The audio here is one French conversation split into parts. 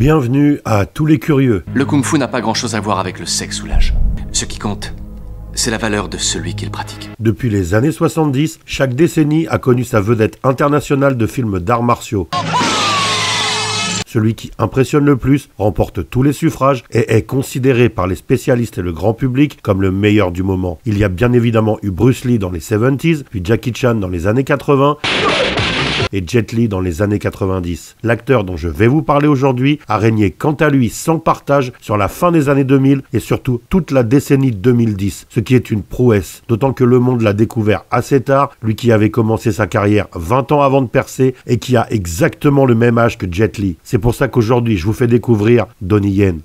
Bienvenue à tous les curieux. Le kung-fu n'a pas grand-chose à voir avec le sexe ou l'âge. Ce qui compte, c'est la valeur de celui qui le pratique. Depuis les années 70, chaque décennie a connu sa vedette internationale de films d'arts martiaux. Celui qui impressionne le plus remporte tous les suffrages et est considéré par les spécialistes et le grand public comme le meilleur du moment. Il y a bien évidemment eu Bruce Lee dans les 70s, puis Jackie Chan dans les années 80 et Jet Li dans les années 90. L'acteur dont je vais vous parler aujourd'hui a régné quant à lui sans partage sur la fin des années 2000 et surtout toute la décennie 2010, ce qui est une prouesse, d'autant que le monde l'a découvert assez tard, lui qui avait commencé sa carrière 20 ans avant de percer et qui a exactement le même âge que Jet Li. C'est pour ça qu'aujourd'hui je vous fais découvrir Donnie Yen.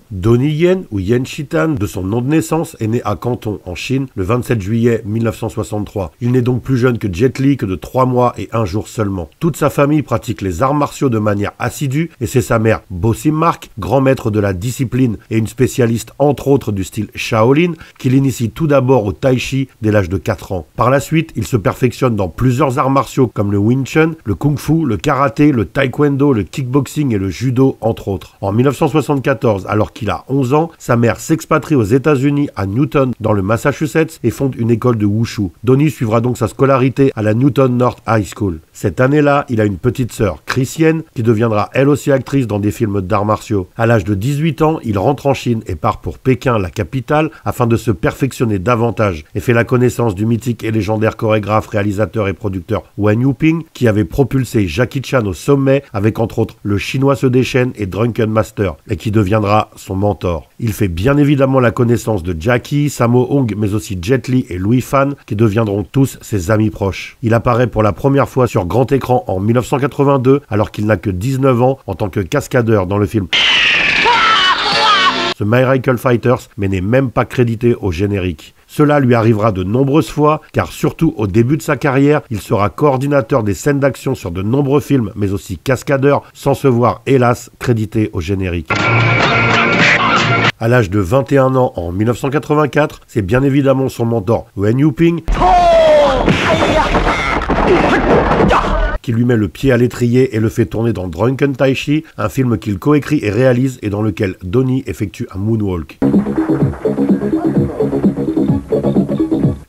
Donnie Yen, ou Yen Shitan, de son nom de naissance, est né à Canton, en Chine, le 27 juillet 1963. Il n'est donc plus jeune que Jet Li, que de 3 mois et 1 jour seulement. Toute sa famille pratique les arts martiaux de manière assidue, et c'est sa mère, Bo Sim Mak, grand maître de la discipline et une spécialiste entre autres du style Shaolin, qui l'initie tout d'abord au Tai Chi dès l'âge de 4 ans. Par la suite, il se perfectionne dans plusieurs arts martiaux comme le Wing Chun, le Kung Fu, le Karaté, le Taekwondo, le Kickboxing et le Judo, entre autres. En 1974, alors qu'il a 11 ans, sa mère s'expatrie aux États-Unis à Newton, dans le Massachusetts, et fonde une école de Wushu. Donnie suivra donc sa scolarité à la Newton North High School. Cette année-là, il a une petite sœur, Chris Yen, qui deviendra elle aussi actrice dans des films d'arts martiaux. À l'âge de 18 ans, il rentre en Chine et part pour Pékin, la capitale, afin de se perfectionner davantage, et fait la connaissance du mythique et légendaire chorégraphe, réalisateur et producteur Wen Yuping, qui avait propulsé Jackie Chan au sommet avec entre autres Le Chinois se déchaîne et Drunken Master, et qui deviendra son mentor. Il fait bien évidemment la connaissance de Jackie, Sammo Hung, mais aussi Jet Li et Louis Fan, qui deviendront tous ses amis proches. Il apparaît pour la première fois sur grand écran en 1982, alors qu'il n'a que 19 ans, en tant que cascadeur dans le film The Miracle Fighters, mais n'est même pas crédité au générique. Cela lui arrivera de nombreuses fois, car surtout au début de sa carrière, il sera coordinateur des scènes d'action sur de nombreux films, mais aussi cascadeur, sans se voir, hélas, crédité au générique. À l'âge de 21 ans en 1984, c'est bien évidemment son mentor Wen Yuping qui lui met le pied à l'étrier et le fait tourner dans Drunken Tai Chi, un film qu'il coécrit et réalise et dans lequel Donnie effectue un moonwalk.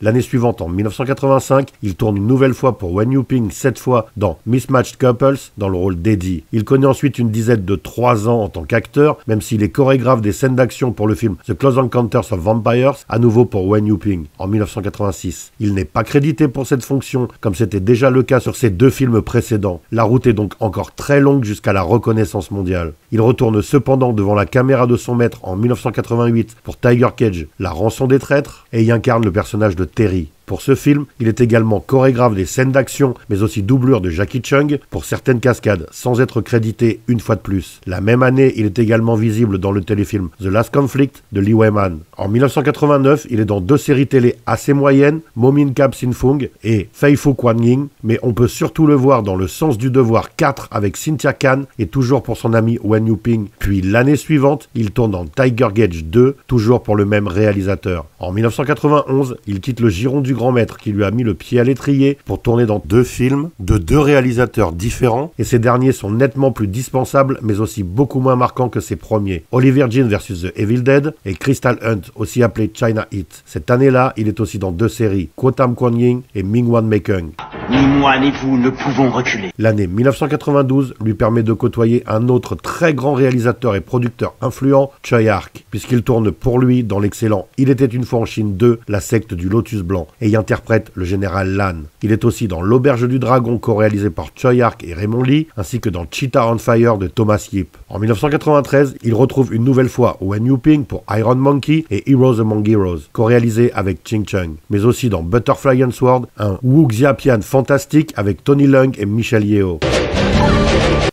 L'année suivante, en 1985, il tourne une nouvelle fois pour Wen Yuping, cette fois dans Mismatched Couples, dans le rôle d'Eddie. Il connaît ensuite une dizaine de 3 ans en tant qu'acteur, même s'il est chorégraphe des scènes d'action pour le film The Close Encounters of Vampires, à nouveau pour Wen Yuping, en 1986. Il n'est pas crédité pour cette fonction, comme c'était déjà le cas sur ses 2 films précédents. La route est donc encore très longue jusqu'à la reconnaissance mondiale. Il retourne cependant devant la caméra de son maître en 1988 pour Tiger Cage, La rançon des traîtres, et y incarne le personnage de Terry. Pour ce film, il est également chorégraphe des scènes d'action, mais aussi doublure de Jackie Chung pour certaines cascades, sans être crédité une fois de plus. La même année, il est également visible dans le téléfilm The Last Conflict de Lee Wei-man. En 1989, il est dans 2 séries télé assez moyennes, Momin Kap Sin Fung et Fei Fu Quan Ying, mais on peut surtout le voir dans Le Sens du Devoir 4 avec Cynthia Khan et toujours pour son ami Wen Yuping. Puis l'année suivante, il tourne dans Tiger Cage 2, toujours pour le même réalisateur. En 1991, il quitte le giron du grand maître qui lui a mis le pied à l'étrier pour tourner dans 2 films de 2 réalisateurs différents, et ces derniers sont nettement plus dispensables mais aussi beaucoup moins marquants que ses premiers. Oliver Jean vs The Evil Dead et Crystal Hunt, aussi appelé China Heat. Cette année-là, il est aussi dans 2 séries, Kuo Tam Kuan Yin et Ming Wan Mekung. Ni moi ni vous ne pouvons reculer. L'année 1992 lui permet de côtoyer un autre très grand réalisateur et producteur influent, Tsui Hark, puisqu'il tourne pour lui dans l'excellent Il était une fois en Chine 2, La secte du Lotus Blanc, et y interprète le général Lan. Il est aussi dans L'Auberge du Dragon, co-réalisé par Tsui Hark et Raymond Lee, ainsi que dans Cheetah on Fire de Thomas Yip. En 1993, il retrouve une nouvelle fois Wen Yuping pour Iron Monkey et Heroes Among Heroes, co-réalisé avec Ching Chung, mais aussi dans Butterfly and Sword, un Wu Xiapian fantastique avec Tony Leung et Michelle Yeoh.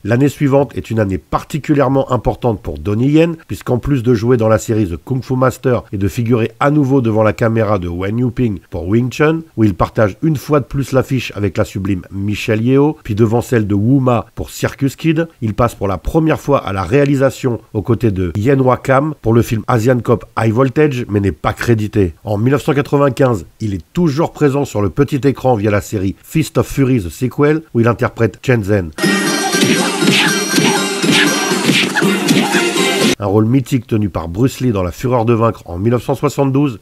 L'année suivante est une année particulièrement importante pour Donnie Yen, puisqu'en plus de jouer dans la série The Kung Fu Master et de figurer à nouveau devant la caméra de Wen Yu-ping pour Wing Chun, où il partage une fois de plus l'affiche avec la sublime Michelle Yeoh, puis devant celle de Wu Ma pour Circus Kid, il passe pour la première fois à la réalisation aux côtés de Yen Wakam pour le film Asian Cop High Voltage, mais n'est pas crédité. En 1995, il est toujours présent sur le petit écran via la série Fist of Fury The Sequel, où il interprète Chen Zhen. Un rôle mythique tenu par Bruce Lee dans La Fureur de vaincre en 1972.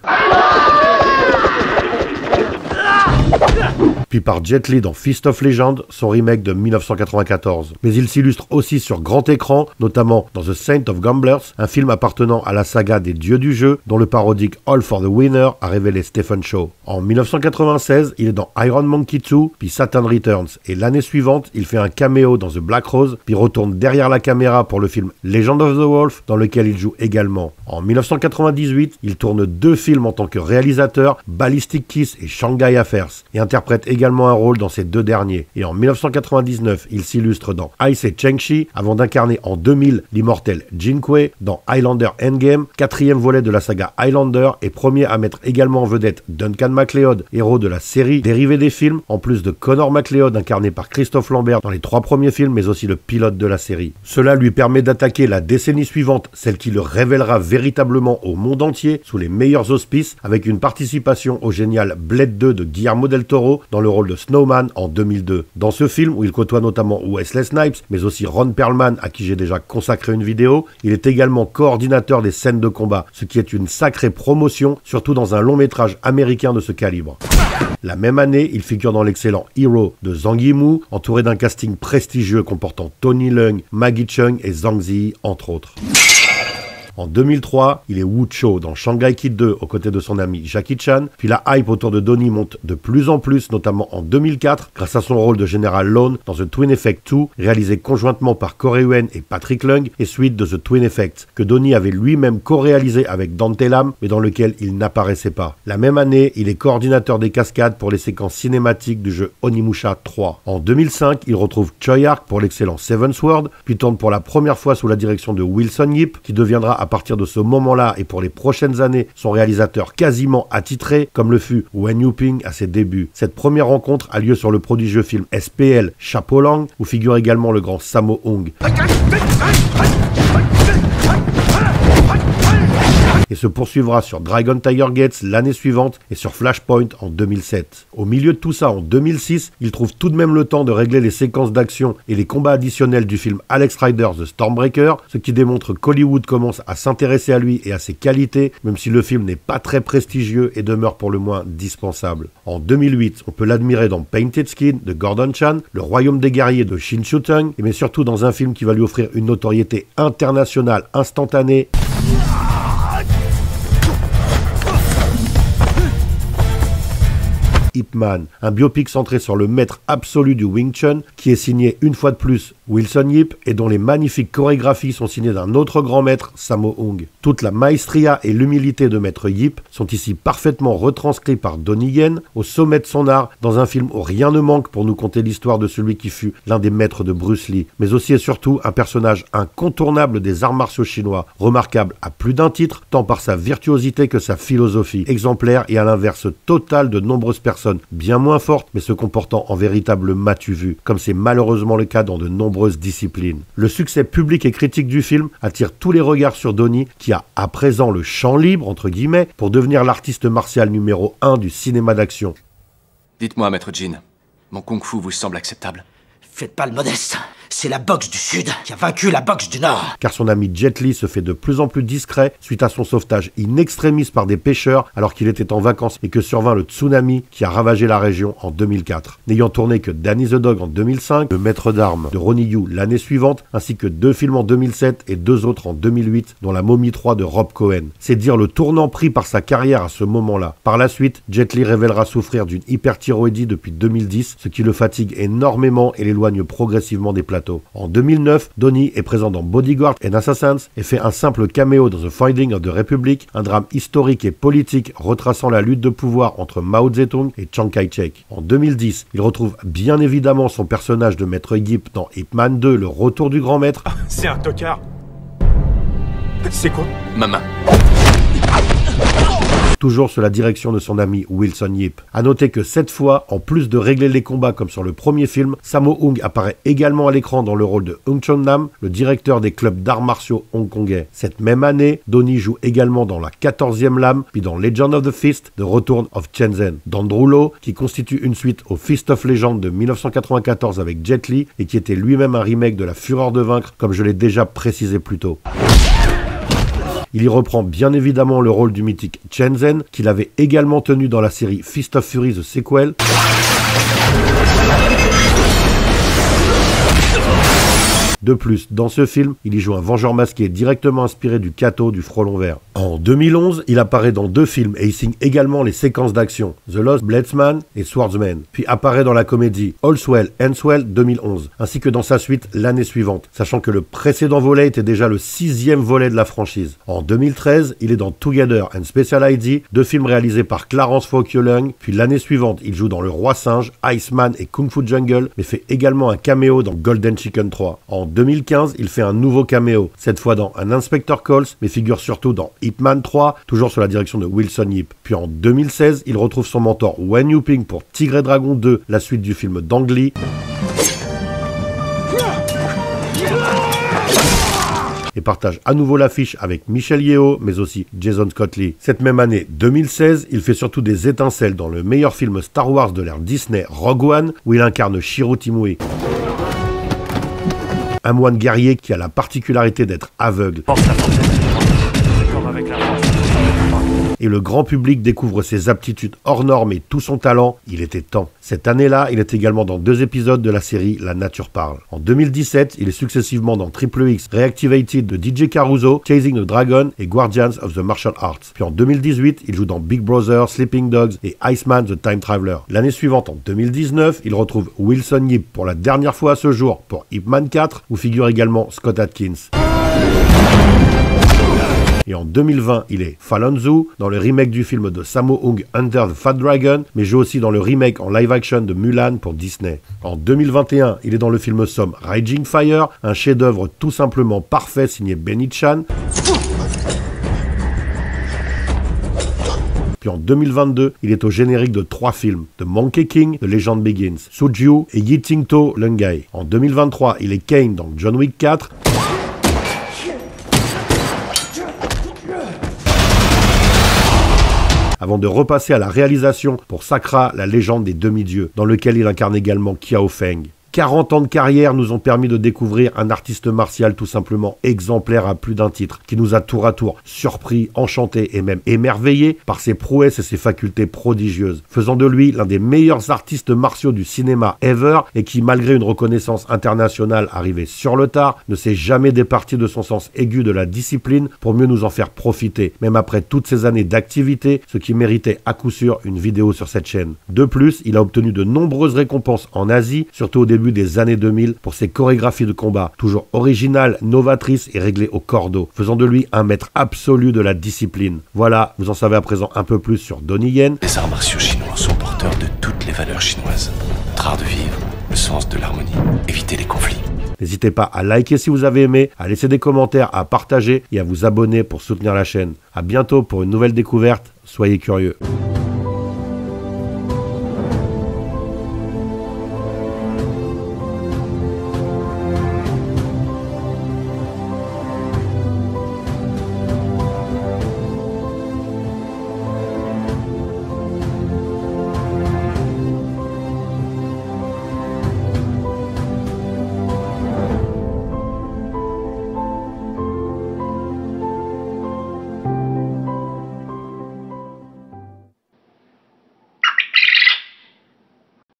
Puis par Jet Li dans Fist of Legend, son remake de 1994. Mais il s'illustre aussi sur grand écran, notamment dans The Saint of Gamblers, un film appartenant à la saga des dieux du jeu, dont le parodique All for the Winner a révélé Stephen Chow. En 1996, il est dans Iron Monkey 2, puis Satan Returns, et l'année suivante, il fait un caméo dans The Black Rose, puis retourne derrière la caméra pour le film Legend of the Wolf, dans lequel il joue également. En 1998, il tourne 2 films en tant que réalisateur, Ballistic Kiss et Shanghai Affairs, et interprète également un rôle dans ces 2 derniers. Et en 1999, il s'illustre dans Ice et Cheng-Chi, avant d'incarner en 2000 l'immortel Jin Kui dans Highlander Endgame, 4e volet de la saga Highlander, et premier à mettre également en vedette Duncan MacLeod, héros de la série dérivée des films, en plus de Connor MacLeod incarné par Christophe Lambert dans les 3 premiers films, mais aussi le pilote de la série. Cela lui permet d'attaquer la décennie suivante, celle qui le révélera véritablement au monde entier, sous les meilleurs auspices, avec une participation au génial Blade 2 de Guillermo del Toro dans le rôle de Snowman en 2002. Dans ce film, où il côtoie notamment Wesley Snipes, mais aussi Ron Perlman, à qui j'ai déjà consacré une vidéo, il est également coordinateur des scènes de combat, ce qui est une sacrée promotion, surtout dans un long métrage américain de ce calibre. La même année, il figure dans l'excellent Hero de Zhang Yimou, entouré d'un casting prestigieux comportant Tony Leung, Maggie Cheung et Zhang Ziyi, entre autres. En 2003, il est Wu Cho dans Shanghai Kid 2 aux côtés de son ami Jackie Chan, puis la hype autour de Donnie monte de plus en plus, notamment en 2004, grâce à son rôle de Général Lone dans The Twin Effect 2, réalisé conjointement par Corey Yuen et Patrick Leung, et suite de The Twin Effect, que Donnie avait lui-même co-réalisé avec Dante Lam, mais dans lequel il n'apparaissait pas. La même année, il est coordinateur des cascades pour les séquences cinématiques du jeu Onimusha 3. En 2005, il retrouve Choi Ark pour l'excellent Seven Sword, puis tourne pour la première fois sous la direction de Wilson Yip, qui deviendra à partir de ce moment-là et pour les prochaines années son réalisateur quasiment attitré, comme le fut Wen Yu-ping à ses débuts. Cette première rencontre a lieu sur le prodigieux film SPL Chapeau Lang, où figure également le grand Sammo Hung. Et se poursuivra sur Dragon Tiger Gates l'année suivante et sur Flashpoint en 2007. Au milieu de tout ça, en 2006, il trouve tout de même le temps de régler les séquences d'action et les combats additionnels du film Alex Rider The Stormbreaker, ce qui démontre qu'Hollywood commence à s'intéresser à lui et à ses qualités, même si le film n'est pas très prestigieux et demeure pour le moins dispensable. En 2008, on peut l'admirer dans Painted Skin de Gordon Chan, Le Royaume des guerriers de Shin Shu-tung, mais surtout dans un film qui va lui offrir une notoriété internationale instantanée. Ip Man, un biopic centré sur le maître absolu du Wing Chun, qui est signé une fois de plus Wilson Yip et dont les magnifiques chorégraphies sont signées d'un autre grand maître, Sammo Hung. Toute la maestria et l'humilité de maître Yip sont ici parfaitement retranscrits par Donnie Yen au sommet de son art, dans un film où rien ne manque pour nous conter l'histoire de celui qui fut l'un des maîtres de Bruce Lee, mais aussi et surtout un personnage incontournable des arts martiaux chinois, remarquable à plus d'un titre, tant par sa virtuosité que sa philosophie, exemplaire et à l'inverse total de nombreuses personnes bien moins fortes, mais se comportant en véritable matu-vu, comme c'est malheureusement le cas dans de nombreuses disciplines. Le succès public et critique du film attire tous les regards sur Donnie, qui a à présent le champ libre, entre guillemets, pour devenir l'artiste martial numéro 1 du cinéma d'action. Dites-moi, maître Jin, mon kung-fu vous semble acceptable? Faites pas le modeste. C'est la boxe du Sud qui a vaincu la boxe du Nord. Car son ami Jet Li se fait de plus en plus discret suite à son sauvetage in extremis par des pêcheurs alors qu'il était en vacances et que survint le tsunami qui a ravagé la région en 2004. N'ayant tourné que Danny the Dog en 2005, Le Maître d'Armes de Ronnie Yu l'année suivante, ainsi que 2 films en 2007 et 2 autres en 2008, dont La Momie 3 de Rob Cohen. C'est dire le tournant pris par sa carrière à ce moment-là. Par la suite, Jet Li révélera souffrir d'une hyperthyroïdie depuis 2010, ce qui le fatigue énormément et l'éloigne progressivement des plateaux. Kato. En 2009, Donnie est présent dans Bodyguard and Assassins et fait un simple caméo dans The Finding of the Republic, un drame historique et politique retraçant la lutte de pouvoir entre Mao Zedong et Chiang Kai-shek. En 2010, il retrouve bien évidemment son personnage de Maître Yip dans Ip Man 2, le retour du grand maître. C'est un tocard. C'est quoi? Ma main. Toujours sous la direction de son ami Wilson Yip. A noter que cette fois, en plus de régler les combats comme sur le premier film, Sammo Hung apparaît également à l'écran dans le rôle de Hung Chun-nam, le directeur des clubs d'arts martiaux hongkongais. Cette même année, Donnie joue également dans La 14e Lame, puis dans Legend of the Fist, The Return of Shenzhen, d'Andrew Lo, qui constitue une suite au Fist of Legend de 1994 avec Jet Li, et qui était lui-même un remake de La Fureur de vaincre, comme je l'ai déjà précisé plus tôt. Il y reprend bien évidemment le rôle du mythique Shenzhen, qu'il avait également tenu dans la série Fist of Fury The Sequel. De plus, dans ce film, il y joue un vengeur masqué directement inspiré du Kato du Frelon Vert. En 2011, il apparaît dans 2 films et il signe également les séquences d'action, The Lost Bladesman et Swordsman, puis apparaît dans la comédie All's Well Ends Well 2011, ainsi que dans sa suite l'année suivante, sachant que le précédent volet était déjà le 6e volet de la franchise. En 2013, il est dans Together and Special ID, 2 films réalisés par Clarence Fauquier-Leung, puis l'année suivante, il joue dans Le Roi Singe, Iceman et Kung Fu Jungle, mais fait également un caméo dans Golden Chicken 3. En 2015, il fait un nouveau caméo, cette fois dans Un Inspector Calls, mais figure surtout dans Ip Man 3, toujours sous la direction de Wilson Yip. Puis en 2016, il retrouve son mentor Wen Yu-ping pour Tigre et Dragon 2, la suite du film d'Ang Lee. Et partage à nouveau l'affiche avec Michelle Yeoh, mais aussi Jason Scott Lee. Cette même année 2016, il fait surtout des étincelles dans le meilleur film Star Wars de l'ère Disney, Rogue One, où il incarne Shiro Timui. Un moine guerrier qui a la particularité d'être aveugle. Et le grand public découvre ses aptitudes hors normes et tout son talent, il était temps. Cette année-là, il est également dans 2 épisodes de la série La Nature Parle. En 2017, il est successivement dans Triple X, Reactivated de DJ Caruso, Chasing the Dragon et Guardians of the Martial Arts. Puis en 2018, il joue dans Big Brother, Sleeping Dogs et Iceman the Time Traveler. L'année suivante, en 2019, il retrouve Wilson Yip pour la dernière fois à ce jour pour Ip Man 4, où figure également Scott Adkins. Et en 2020, il est Falun Tzu dans le remake du film de Sammo Hung Under the Fat Dragon, mais joue aussi dans le remake en live action de Mulan pour Disney. En 2021, il est dans le film somme Raging Fire, un chef-d'œuvre tout simplement parfait signé Benny Chan. Puis en 2022, il est au générique de 3 films, The Monkey King, The Legend Begins, Suju et Yi Ting-to Lungai. En 2023, il est Kane dans John Wick 4. Avant de repasser à la réalisation pour Sakra, la légende des demi-dieux, dans lequel il incarne également Kiao Feng. 40 ans de carrière nous ont permis de découvrir un artiste martial tout simplement exemplaire à plus d'un titre, qui nous a tour à tour surpris, enchantés et même émerveillés par ses prouesses et ses facultés prodigieuses, faisant de lui l'un des meilleurs artistes martiaux du cinéma ever et qui, malgré une reconnaissance internationale arrivée sur le tard, ne s'est jamais départi de son sens aigu de la discipline pour mieux nous en faire profiter, même après toutes ces années d'activité, ce qui méritait à coup sûr une vidéo sur cette chaîne. De plus, il a obtenu de nombreuses récompenses en Asie, surtout au début des années 2000 pour ses chorégraphies de combat, toujours originales, novatrices et réglées au cordeau, faisant de lui un maître absolu de la discipline. Voilà, vous en savez à présent un peu plus sur Donnie Yen. Les arts martiaux chinois sont porteurs de toutes les valeurs chinoises. Notre art de vivre, le sens de l'harmonie, éviter les conflits. N'hésitez pas à liker si vous avez aimé, à laisser des commentaires, à partager et à vous abonner pour soutenir la chaîne. À bientôt pour une nouvelle découverte, soyez curieux.